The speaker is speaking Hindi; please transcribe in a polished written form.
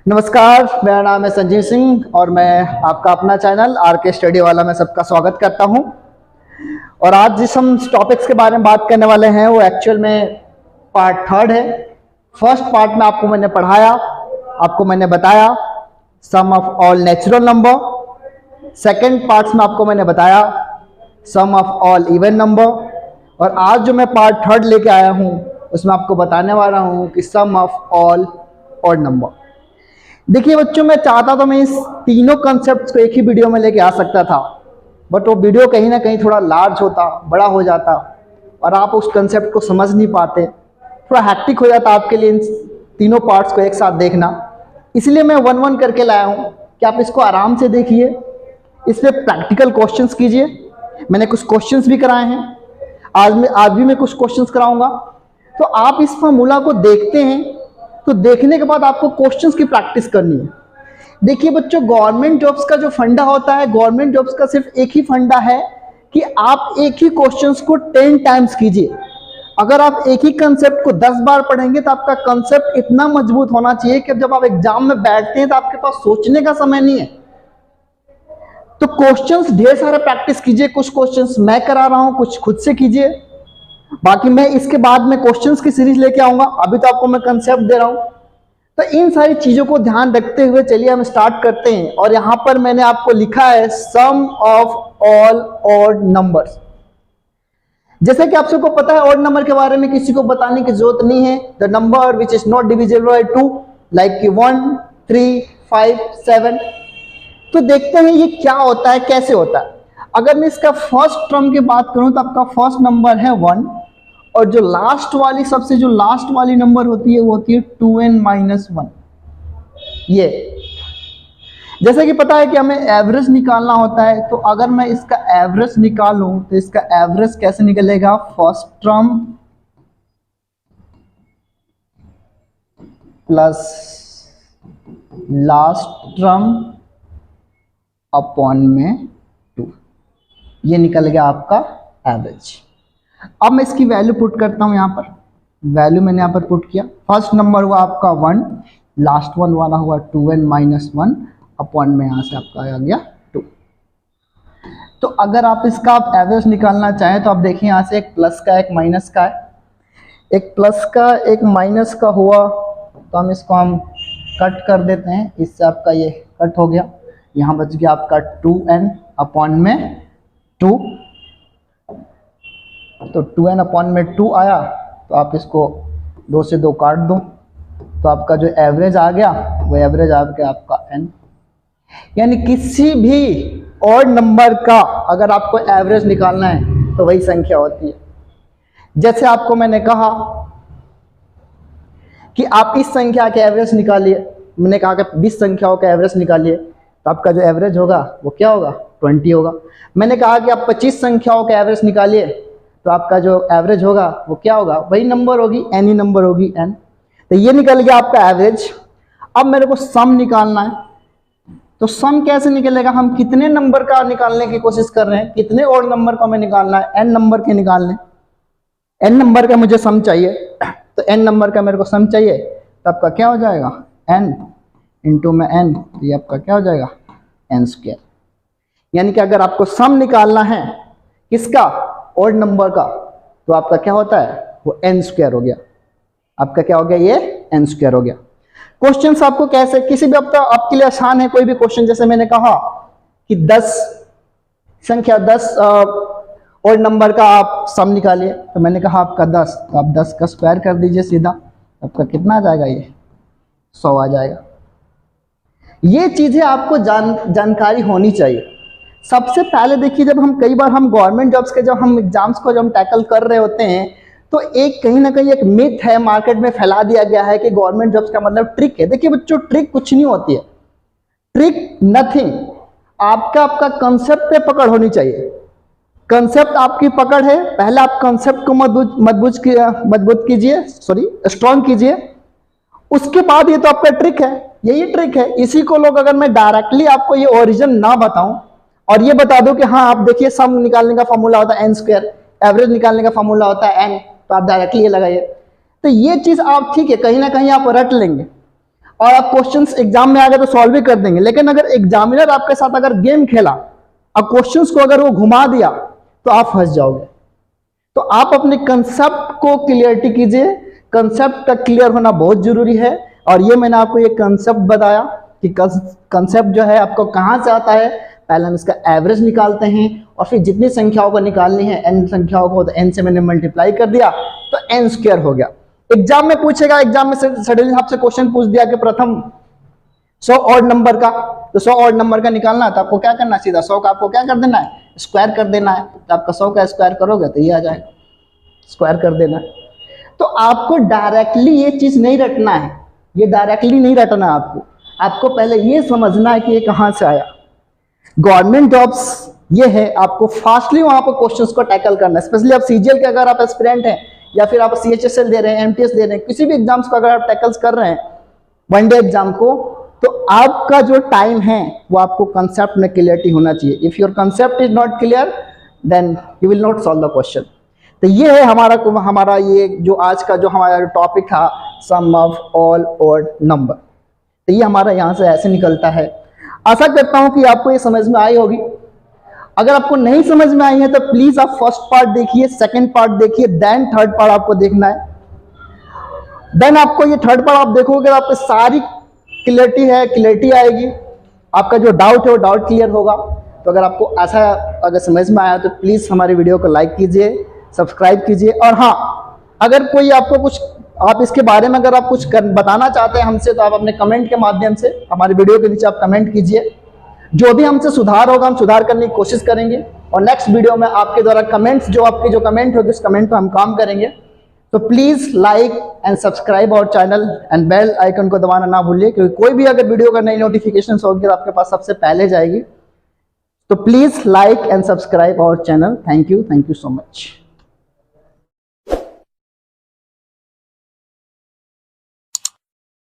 नमस्कार, मेरा नाम है संजीव सिंह और मैं आपका अपना चैनल आरके स्टडी वाला में सबका स्वागत करता हूं। और आज जिस हम टॉपिक्स के बारे में बात करने वाले हैं वो एक्चुअल में पार्ट थर्ड है। फर्स्ट पार्ट में आपको मैंने पढ़ाया, आपको मैंने बताया sum of all natural number. Second part में आपको मैंने बताया sum of all even number. और आज जो मैं पार्ट थर्ड लेके आया हूँ उसमें आपको बताने वाला हूँ कि सम ऑफ ऑल ऑड नंबर। देखिए बच्चों, मैं चाहता तो मैं इस तीनों कॉन्सेप्ट्स को एक ही वीडियो में लेके आ सकता था, बट वो वीडियो कहीं ना कहीं थोड़ा लार्ज होता, बड़ा हो जाता और आप उस कॉन्सेप्ट को समझ नहीं पाते, थोड़ा हैक्टिक हो जाता आपके लिए इन तीनों पार्ट्स को एक साथ देखना। इसलिए मैं वन वन करके लाया हूँ कि आप इसको आराम से देखिए, इस पर प्रैक्टिकल क्वेश्चंस कीजिए। मैंने कुछ क्वेश्चंस भी कराए हैं, आज भी मैं कुछ क्वेश्चंस कराऊंगा। तो आप इस फॉर्मूला को देखते हैं तो देखने के बाद आपको क्वेश्चंस की प्रैक्टिस करनी है। देखिए बच्चों, गवर्नमेंट जॉब्स का जो फंडा होता है, गवर्नमेंट जॉब्स का सिर्फ एक ही फंडा है कि आप एक ही क्वेश्चंस को 10 टाइम्स कीजिए। अगर आप एक ही कंसेप्ट को 10 बार पढ़ेंगे तो आपका कंसेप्ट इतना मजबूत होना चाहिए कि जब आप एग्जाम में बैठते हैं तो आपके पास सोचने का समय नहीं है। तो क्वेश्चंस ढेर सारे प्रैक्टिस कीजिए। कुछ क्वेश्चंस मैं करा रहा हूं, कुछ खुद से कीजिए। बाकी मैं इसके बाद में क्वेश्चंस की सीरीज लेके आऊंगा, अभी तो आपको मैं कंसेप्ट दे रहा हूं। तो इन सारी चीजों को ध्यान रखते हुए चलिए हम स्टार्ट करते हैं। और यहां पर मैंने आपको लिखा है सम ऑफ ऑल ऑड नंबर्स। जैसे कि आप सबको पता है, ऑड नंबर के बारे में किसी को बताने की जरूरत नहीं है। The number which is not divisible by 2, like कि 1, 3, 5, 7। तो देखते हैं ये क्या होता है, कैसे होता है। अगर मैं इसका फर्स्ट टर्म की बात करूं तो आपका फर्स्ट नंबर है 1 और जो लास्ट वाली सबसे जो लास्ट वाली नंबर होती है वो होती है 2n-1। ये जैसे कि पता है कि हमें एवरेज निकालना होता है, तो अगर मैं इसका एवरेज निकालूं तो इसका एवरेज कैसे निकलेगा? First term plus last term upon में 2, ये निकल गया आपका एवरेज। अब मैं इसकी वैल्यू पुट करता हूं। यहां पर वैल्यू मैंने यहां पर पुट किया। फर्स्ट नंबर हुआ आपका 1, लास्ट वन वाला हुआ 2n-1 अपॉन में यहां से आपका आ गया 2। तो अगर आप इसका आप एवरेज निकालना चाहें तो आप देखिए यहां से एक प्लस का एक माइनस का है, एक प्लस का एक माइनस का हुआ तो हम इसको हम कट कर देते हैं। इससे आपका ये कट हो गया, यहाँ बच गया आपका 2n अपॉन में 2। तो 2n अपॉन में 2 आया तो आप इसको 2 से 2 काट दो तो आपका जो एवरेज आ गया वो एवरेज आ गया आपका n। यानी किसी भी ऑड नंबर का अगर आपको एवरेज निकालना है तो वही संख्या होती है। जैसे आपको मैंने कहा कि आप इस संख्या के एवरेज निकालिए, मैंने कहा कि 20 संख्याओं का एवरेज निकालिए तो आपका जो एवरेज होगा वो क्या होगा? 20 होगा। मैंने कहा कि आप 25 संख्याओं का एवरेज निकालिए तो आपका जो एवरेज होगा वो क्या होगा? वही नंबर होगी, एनी नंबर होगी n। तो ये निकल गया आपका एवरेज। अब मेरे को सम निकालना है, तो सम कैसे निकलेगा? हम कितने नंबर का निकालने की कोशिश कर रहे हैं, कितने ऑड नंबर का हमें निकालना है? n नंबर के निकालने, n नंबर का मुझे सम चाहिए। तो n नंबर का मेरे को सम चाहिए तो आपका क्या हो जाएगा? n इंटू में n, ये आपका क्या हो जाएगा? n²। यानी कि अगर आपको सम निकालना है किसका? ऑड नंबर का, तो आपका क्या होता है? वो n² हो गया। आपका क्या हो गया? ये n² हो गया। क्वेश्चन आपको कैसे किसी भी आपके लिए आसान है कोई भी क्वेश्चन। जैसे मैंने कहा कि 10 संख्या 10 ऑड नंबर का आप सम निकालिए, तो मैंने कहा आपका 10, तो आप 10 का स्क्वायर कर दीजिए सीधा, आपका कितना आ जाएगा? ये 100 आ जाएगा। ये चीजें आपको जानकारी होनी चाहिए। सबसे पहले देखिए, जब हम कई बार हम गवर्नमेंट जॉब्स के जब हम एग्जाम्स को जब हम टैकल कर रहे होते हैं तो एक कहीं ना कहीं एक मिथ है, मार्केट में फैला दिया गया है कि गवर्नमेंट जॉब्स का मतलब ट्रिक है। देखिए बच्चों, ट्रिक कुछ नहीं होती है, ट्रिक नथिंग। आपका कंसेप्ट पे पकड़ होनी चाहिए। कंसेप्ट आपकी पकड़ है, पहले आप कंसेप्ट को मजबूत कीजिए, स्ट्रॉन्ग कीजिए, उसके बाद ये तो आपका ट्रिक है, यही ट्रिक है। इसी को लोग, अगर मैं डायरेक्टली आपको ये ओरिजिन ना बताऊं और ये बता दूं कि हाँ आप देखिए सम निकालने का फॉर्मूला होता है n², एवरेज निकालने का फॉर्मूला होता है n, तो आप डायरेक्टली ये लगाइए, तो ये चीज आप ठीक है कहीं ना कहीं आप रट लेंगे। और आप क्वेश्चंस एग्जाम में आ गए तो सॉल्व भी कर देंगे, लेकिन अगर एग्जामिनर आपके साथ अगर गेम खेला और क्वेश्चंस को अगर वो घुमा दिया तो आप फंस जाओगे। तो आप अपने कंसेप्ट को क्लियरिटी कीजिए, कंसेप्ट का क्लियर होना बहुत जरूरी है। और ये मैंने आपको ये कंसेप्ट बताया कि कंसेप्ट जो है आपको कहां से आता है। पहले हम इसका एवरेज निकालते हैं और फिर जितनी संख्याओं को निकालनी है, n संख्याओं को, तो n से मैंने मल्टीप्लाई कर दिया तो n स्क्वायर हो गया। एग्जाम में पूछेगा, एग्जाम में सडनली आपसे क्वेश्चन पूछ दिया कि प्रथम 100 ऑड नंबर का, तो 100 ऑड नंबर का निकालना है तो आपको क्या करना है, सीधा 100 का आपको क्या कर देना है, स्क्वायर कर देना है। तो आपका 100 का स्क्वायर करोगे तो ये आ जाएगा, स्क्वायर कर देना है। तो आपको डायरेक्टली ये चीज नहीं रटना है, ये डायरेक्टली नहीं रटना है आपको पहले ये समझना है कि ये कहां से आया। गवर्नमेंट जॉब्स ये है, आपको फास्टली वहां पर क्वेश्चंस को टैकल करना है। स्पेशली आप सीजीएल के अगर आप एस्पिरेंट हैं या फिर आप सीएचएसएल दे रहे हैं, एमटीएस दे रहे हैं, किसी भी एग्जाम्स को अगर आप टैकल्स कर रहे हैं वनडे एग्जाम को, तो आपका जो टाइम है वो आपको कंसेप्ट में क्लियरिटी होना चाहिए। If your concept is not clear then you will not solve the question. तो ये है हमारा ये जो आज का जो हमारा टॉपिक था, सम ऑफ ऑल ऑड नंबर। तो ये हमारा यहाँ से ऐसे निकलता है। आशा करता हूँ कि आपको ये समझ में आई होगी। अगर आपको नहीं समझ में आई है तो प्लीज आप फर्स्ट पार्ट देखिए, सेकंड पार्ट देखिए, देन थर्ड पार्ट आपको देखना है। देन आपको ये थर्ड पार्ट आप देखोगे, आपको सारी क्लियरिटी आएगी, आपका जो डाउट है वो डाउट क्लियर होगा। तो अगर आपको ऐसा अगर समझ में आया तो प्लीज हमारी वीडियो को लाइक कीजिए, सब्सक्राइब कीजिए। और हाँ, अगर कोई आपको कुछ आप इसके बारे में अगर आप कुछ बताना चाहते हैं हमसे, तो आप अपने कमेंट के माध्यम से हमारी वीडियो के नीचे आप कमेंट कीजिए। जो भी हमसे सुधार होगा हम सुधार करने की कोशिश करेंगे और नेक्स्ट वीडियो में आपके द्वारा कमेंट्स जो आपके जो कमेंट होगी उस कमेंट पर हम काम करेंगे। तो please like and subscribe our channel and bell icon को दबाना ना भूलिए, क्योंकि कोई भी अगर वीडियो का नई नोटिफिकेशन होगी तो आपके पास सबसे पहले जाएगी। तो please like and subscribe our channel. Thank you so much.